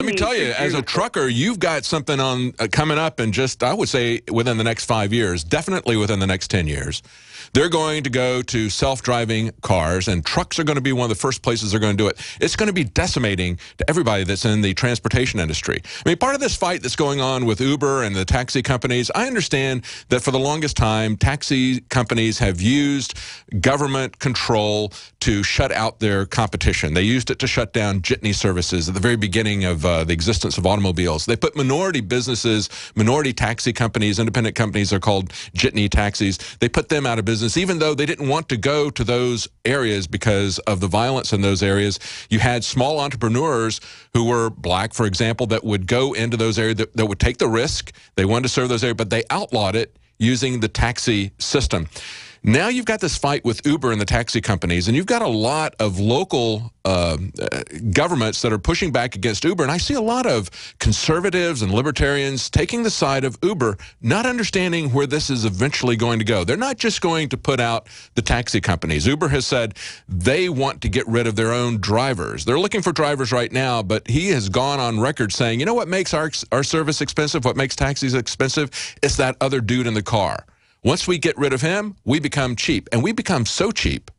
Let me tell you, as a trucker, you've got something on coming up in just, I would say, within the next 5 years, definitely within the next 10 years. They're going to go to self-driving cars, and trucks are going to be one of the first places they're going to do it. It's going to be decimating to everybody that's in the transportation industry. I mean, part of this fight that's going on with Uber and the taxi companies, I understand that for the longest time, taxi companies have used government control to shut out their competition. They used it to shut down jitney services at the very beginning of the existence of automobiles. They put minority businesses, minority taxi companies, independent companies, they're called jitney taxis. They put them out of business, even though they didn't want to go to those areas because of the violence in those areas. You had small entrepreneurs who were black, for example, that would go into those areas that would take the risk. They wanted to serve those areas, but they outlawed it using the taxi system. Now you've got this fight with Uber and the taxi companies, and you've got a lot of local governments that are pushing back against Uber. And I see a lot of conservatives and libertarians taking the side of Uber, not understanding where this is eventually going to go. They're not just going to put out the taxi companies. Uber has said they want to get rid of their own drivers. They're looking for drivers right now, but he has gone on record saying, you know what makes our service expensive, what makes taxis expensive? It's that other dude in the car. Once we get rid of him, we become cheap. And we become so cheap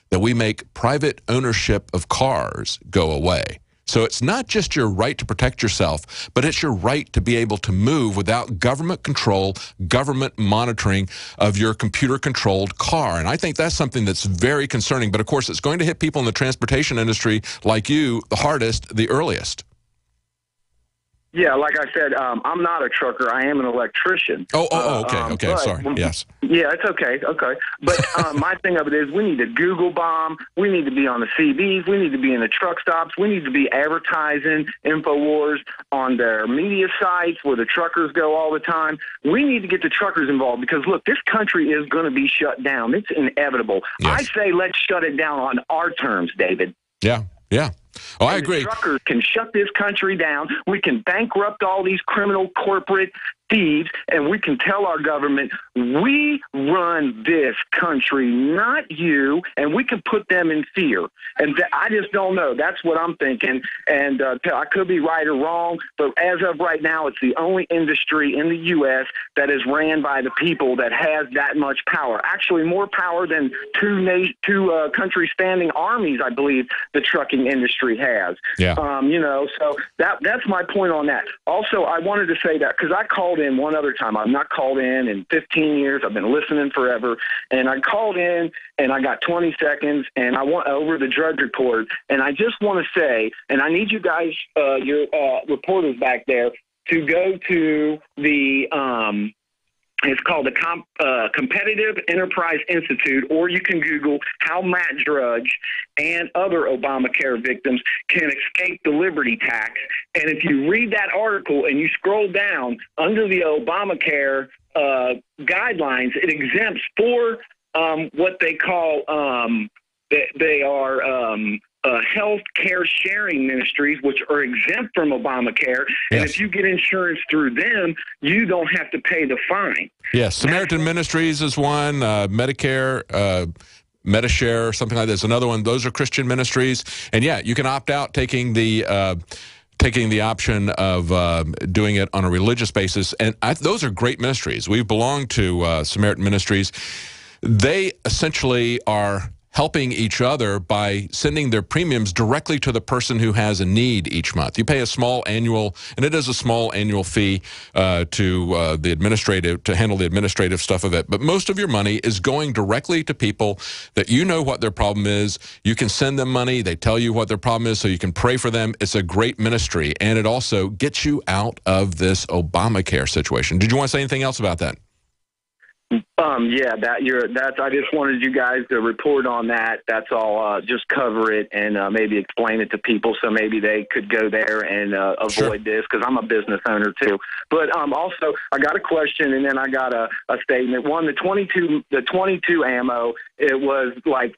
that we make private ownership of cars go away. So it's not just your right to protect yourself, but it's your right to be able to move without government control, government monitoring of your computer-controlled car. And I think that's something that's very concerning. But, of course, it's going to hit people in the transportation industry like you the hardest, the earliest. Yeah, like I said, I'm not a trucker. I am an electrician. Okay, sorry. Yes. Yeah, it's okay. But my thing of it is we need to Google bomb. We need to be on the CBs. We need to be in the truck stops. We need to be advertising InfoWars on their media sites where the truckers go all the time. We need to get the truckers involved because, look, this country is going to be shut down. It's inevitable. Yes. I say let's shut it down on our terms, David. Yeah. Oh, I agree. Truckers can shut this country down. We can bankrupt all these criminal corporate thieves, and we can tell our government, we run this country, not you, and we can put them in fear. And I just don't know. That's what I'm thinking. And I could be right or wrong, but as of right now, it's the only industry in the U.S. that is ran by the people that has that much power. Actually, more power than two countries standing armies, I believe, the trucking industry has. Yeah. So that's my point on that. Also, I wanted to say that because I called in one other time. I've not called in 15 years. I've been listening forever. And I called in and I got 20 seconds and I went over the Drudge Report. And I just want to say, and I need you guys, your reporters back there, to go to the it's called the Competitive Enterprise Institute, or you can Google how Matt Drudge and other Obamacare victims can escape the liberty tax. And if you read that article and you scroll down under the Obamacare guidelines, it exempts for what they call they are health care sharing ministries, which are exempt from Obamacare. And if you get insurance through them, you don't have to pay the fine. Yes, Samaritan Ministries is one, Medicare, Medishare, something like this. Another one, those are Christian ministries. And yeah, you can opt out taking the option of doing it on a religious basis. And those are great ministries. We've belonged to Samaritan Ministries. They essentially are helping each other by sending their premiums directly to the person who has a need each month. You pay a small annual, and it is a small annual fee to handle the administrative stuff of it. But most of your money is going directly to people that you know what their problem is. You can send them money. They tell you what their problem is so you can pray for them. It's a great ministry, and it also gets you out of this Obamacare situation. Did you want to say anything else about that? I just wanted you guys to report on that. That's all. Just cover it and maybe explain it to people so maybe they could go there and avoid this, because I'm a business owner too. But also, I got a question and then I got a statement. One, the 22 ammo, it was like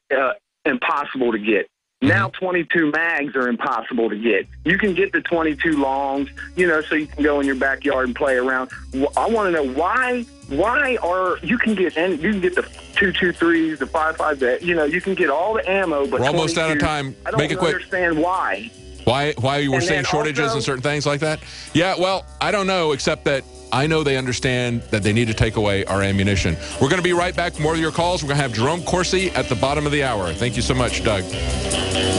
impossible to get. Now 22 mags are impossible to get. You can get the 22 longs, so you can go in your backyard and play around. I want to know why you can get the 223s, the 55, you can get all the ammo, but we're almost out of time. I don't understand why. Why you were And seeing then shortages also- and certain things like that? Yeah, well, I don't know, except that I know they understand that they need to take away our ammunition. We're going to be right back. More of your calls. We're going to have Jerome Corsi at the bottom of the hour. Thank you so much, Doug.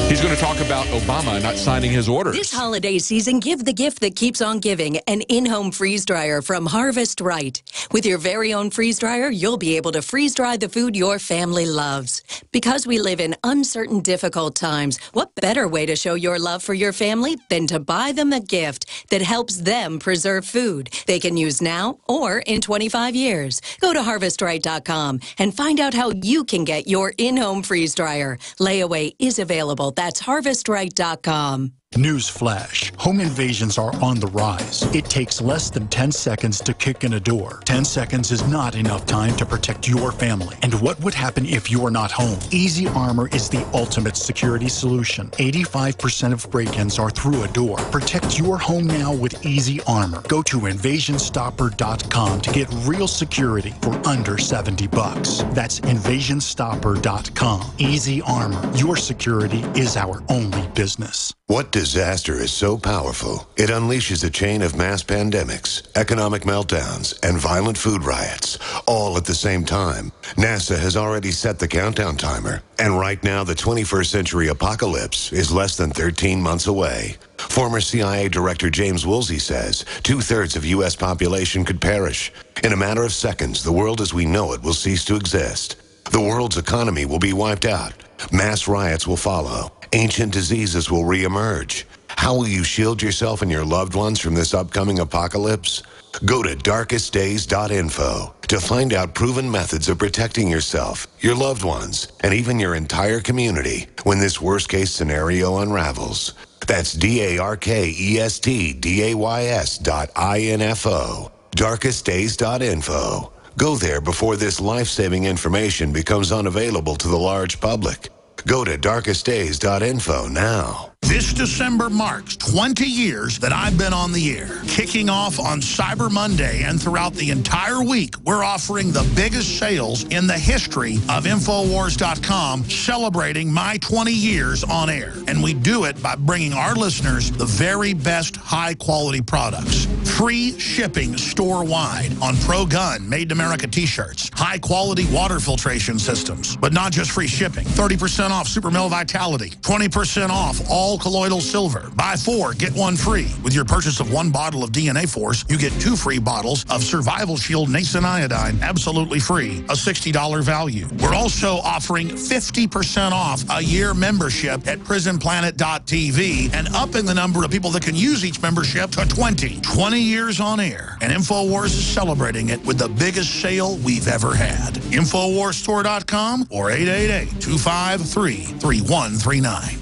He's going to talk about Obama not signing his orders. This holiday season, give the gift that keeps on giving, an in-home freeze dryer from Harvest Right. With your very own freeze dryer, you'll be able to freeze dry the food your family loves. Because we live in uncertain, difficult times, what better way to show your love for your family than to buy them a gift that helps them preserve food they can use now or in 25 years. Go to harvestright.com and find out how you can get your in-home freeze dryer. Layaway is available. That's harvestright.com. Newsflash. Home invasions are on the rise. It takes less than 10 seconds to kick in a door. 10 seconds is not enough time to protect your family. And what would happen if you're not home? Easy Armor is the ultimate security solution. 85% of break-ins are through a door. Protect your home now with Easy Armor. Go to InvasionStopper.com to get real security for under $70. That's InvasionStopper.com. Easy Armor. Your security is our only business. What disaster is so powerful, it unleashes a chain of mass pandemics, economic meltdowns, and violent food riots, all at the same time? NASA has already set the countdown timer, and right now the 21st century apocalypse is less than 13 months away. Former CIA Director James Woolsey says 2/3 of U.S. population could perish. In a matter of seconds, the world as we know it will cease to exist. The world's economy will be wiped out. Mass riots will follow. Ancient diseases will reemerge. How will you shield yourself and your loved ones from this upcoming apocalypse? Go to darkestdays.info to find out proven methods of protecting yourself, your loved ones, and even your entire community when this worst-case scenario unravels. That's darkestdays.info. darkestdays.info. Go there before this life-saving information becomes unavailable to the large public. Go to darkestdays.info now. This December marks 20 years that I've been on the air. Kicking off on Cyber Monday and throughout the entire week, we're offering the biggest sales in the history of Infowars.com, celebrating my 20 years on air. And we do it by bringing our listeners the very best high-quality products. Free shipping store-wide on Pro Gun, Made in America t-shirts. High-quality water filtration systems. But not just free shipping. 30% off Super Male Vitality. 20% off all colloidal silver. Buy 4, get 1 free. With your purchase of 1 bottle of DNA Force, you get 2 free bottles of Survival Shield Nascent Iodine, absolutely free, a $60 value. We're also offering 50% off a year membership at PrisonPlanet.tv and upping the number of people that can use each membership to 20. 20 years on air, and InfoWars is celebrating it with the biggest sale we've ever had. InfoWarsStore.com or 888-253-3139.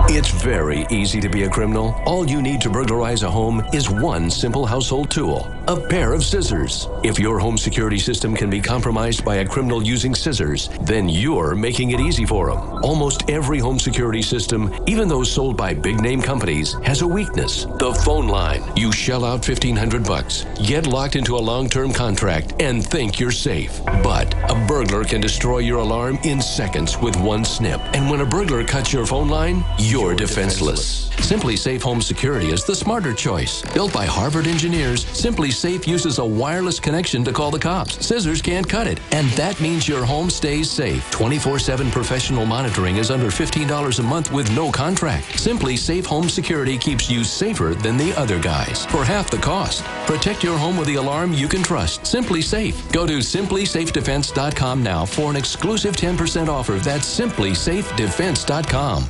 It's very easy to be a criminal. All you need to burglarize a home is one simple household tool, a pair of scissors. If your home security system can be compromised by a criminal using scissors, then you're making it easy for them. Almost every home security system, even those sold by big-name companies, has a weakness: the phone line. You shell out $1,500, get locked into a long-term contract, and think you're safe. But a burglar can destroy your alarm in seconds with one snip. And when a burglar cuts your phone line, you're defenseless. Simply Safe Home Security is the smarter choice. Built by Harvard engineers, Simply Safe uses a wireless connection to call the cops. Scissors can't cut it. And that means your home stays safe. 24/7 professional monitoring is under $15 a month with no contract. Simply Safe Home Security keeps you safer than the other guys for half the cost. Protect your home with the alarm you can trust. Simply Safe. Go to simplysafedefense.com now for an exclusive 10% offer. That's simplysafedefense.com.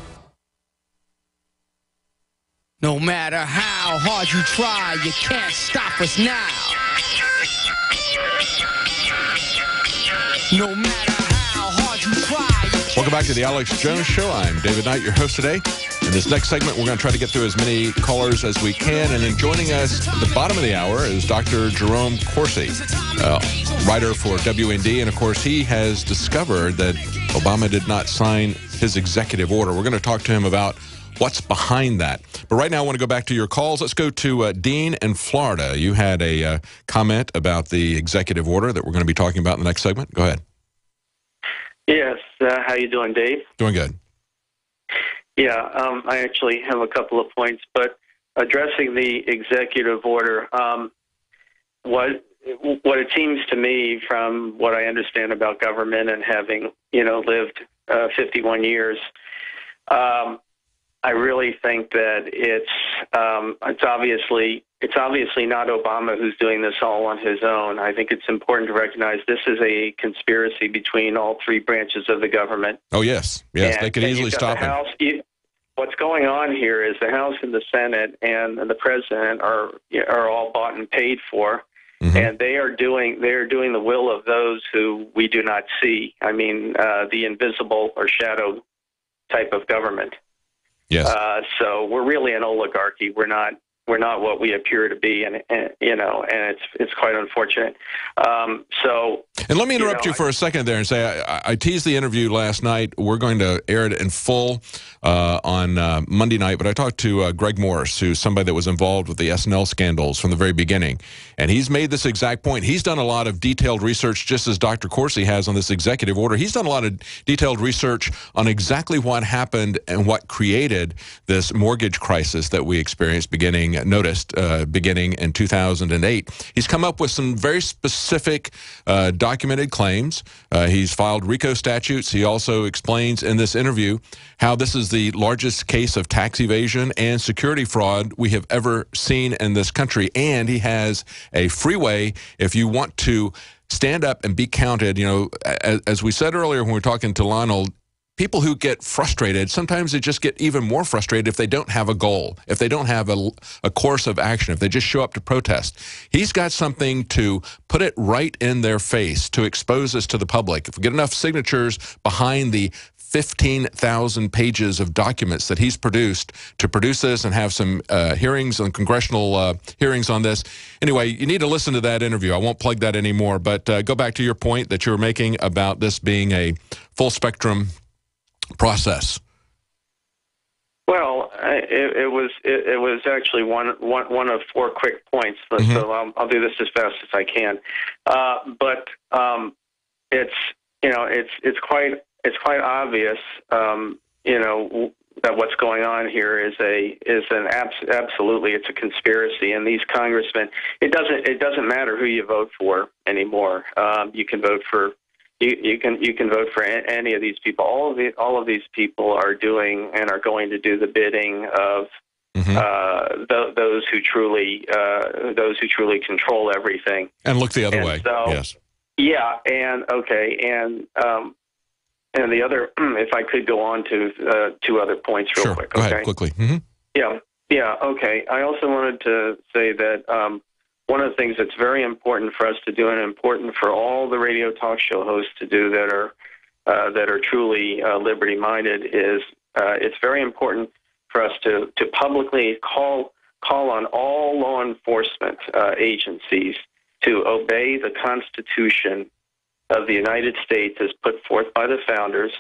No matter how hard you try, you can't stop us now. No matter how hard you try. Welcome back to the Alex Jones Show. I'm David Knight, your host today. In this next segment, we're going to try to get through as many callers as we can. And then joining us at the bottom of the hour is Dr. Jerome Corsi, writer for WND. And, of course, he has discovered that Obama did not sign his executive order. We're going to talk to him about what's behind that. But right now, I want to go back to your calls. Let's go to Dean in Florida. You had a comment about the executive order that we're going to be talking about in the next segment. Go ahead. Yes. How you doing, Dave? Doing good. I actually have a couple of points, but addressing the executive order, what it seems to me from what I understand about government and having, lived 51 years, I really think that it's obviously not Obama who's doing this all on his own. I think it's important to recognize this is a conspiracy between all three branches of the government. Oh, yes. They could easily stop him. What's going on here is the House and the Senate and the President are all bought and paid for, and they are doing the will of those who we do not see. I mean, the invisible or shadow type of government. Yes. So we're really an oligarchy. We're not what we appear to be, and it's quite unfortunate. And let me interrupt you for a second there and say I teased the interview last night. We're going to air it in full on Monday night, but I talked to Greg Morris, who's somebody that was involved with the SNL scandals from the very beginning, and he's made this exact point. He's done a lot of detailed research, just as Dr. Corsi has on this executive order. He's done a lot of detailed research on exactly what happened and what created this mortgage crisis that we experienced beginning in 2008. He's come up with some very specific documented claims. He's filed RICO statutes. He also explains in this interview how this is the largest case of tax evasion and security fraud we have ever seen in this country. And he has a free way if you want to stand up and be counted. As we said earlier when we were talking to Lionel, people who get frustrated, sometimes they just get even more frustrated if they don't have a goal, if they don't have a course of action, if they just show up to protest. He's got something to put it right in their face to expose this to the public. If we get enough signatures behind the 15,000 pages of documents that he's produced to produce this and have some hearings and congressional hearings on this. Anyway, you need to listen to that interview. I won't plug that anymore, but go back to your point that you were making about this being a full spectrum process. Well, it was actually one of four quick points, so I'll do this as fast as I can. But it's quite obvious, that what's going on here is absolutely it's a conspiracy. And these congressmen, it doesn't matter who you vote for anymore. You can vote for. You can vote for any of these people. All of these people are doing and are going to do the bidding of those who truly control everything. And look the other way. So, yes. Yeah, and the other, if I could go on to two other points real quick. Go ahead quickly. Yeah. Okay. I also wanted to say that. One of the things that's very important for us to do, and important for all the radio talk show hosts to do that are truly liberty-minded, is it's very important for us to publicly call on all law enforcement agencies to obey the Constitution of the United States as put forth by the founders,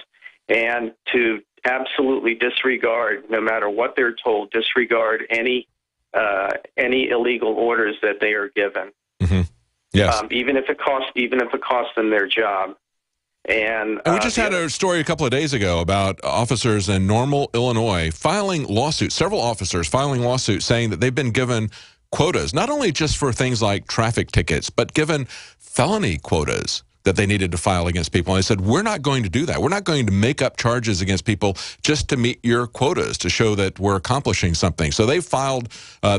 and to absolutely disregard, no matter what they're told, disregard any illegal orders that they are given. Yes. Even if it costs them their job. And we just had a story a couple of days ago about officers in Normal, Illinois, filing lawsuits. Several officers filing lawsuits saying that they've been given quotas, not only just for things like traffic tickets, but given felony quotas that they needed to file against people. And they said, we're not going to do that. We're not going to make up charges against people just to meet your quotas, to show that we're accomplishing something. So they filed,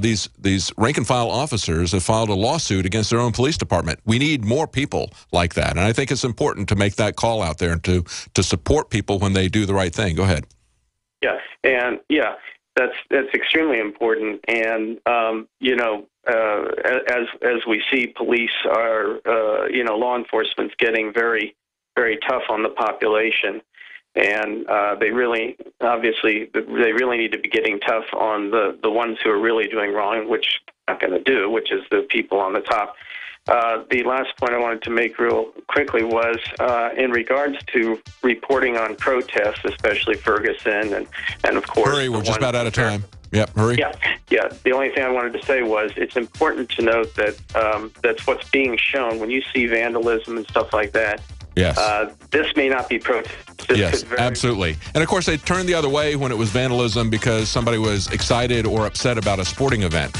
these rank-and-file officers have filed a lawsuit against their own police department. We need more people like that. And I think it's important to make that call out there and to support people when they do the right thing. Go ahead. Yeah, and that's extremely important. And, as we see, police are, law enforcement's getting very, very tough on the population, and they really need to be getting tough on the ones who are really doing wrong, which they're not going to do, which is the people on the top. The last point I wanted to make real quickly was in regards to reporting on protests, especially Ferguson, and of course. Hurry, we're just about out of time. Yep, hurry. Yeah. The only thing I wanted to say was it's important to note that that's what's being shown. When you see vandalism and stuff like that, Yes. This may not be protest. Yes, absolutely. And of course, they turned the other way when it was vandalism because somebody was excited or upset about a sporting event.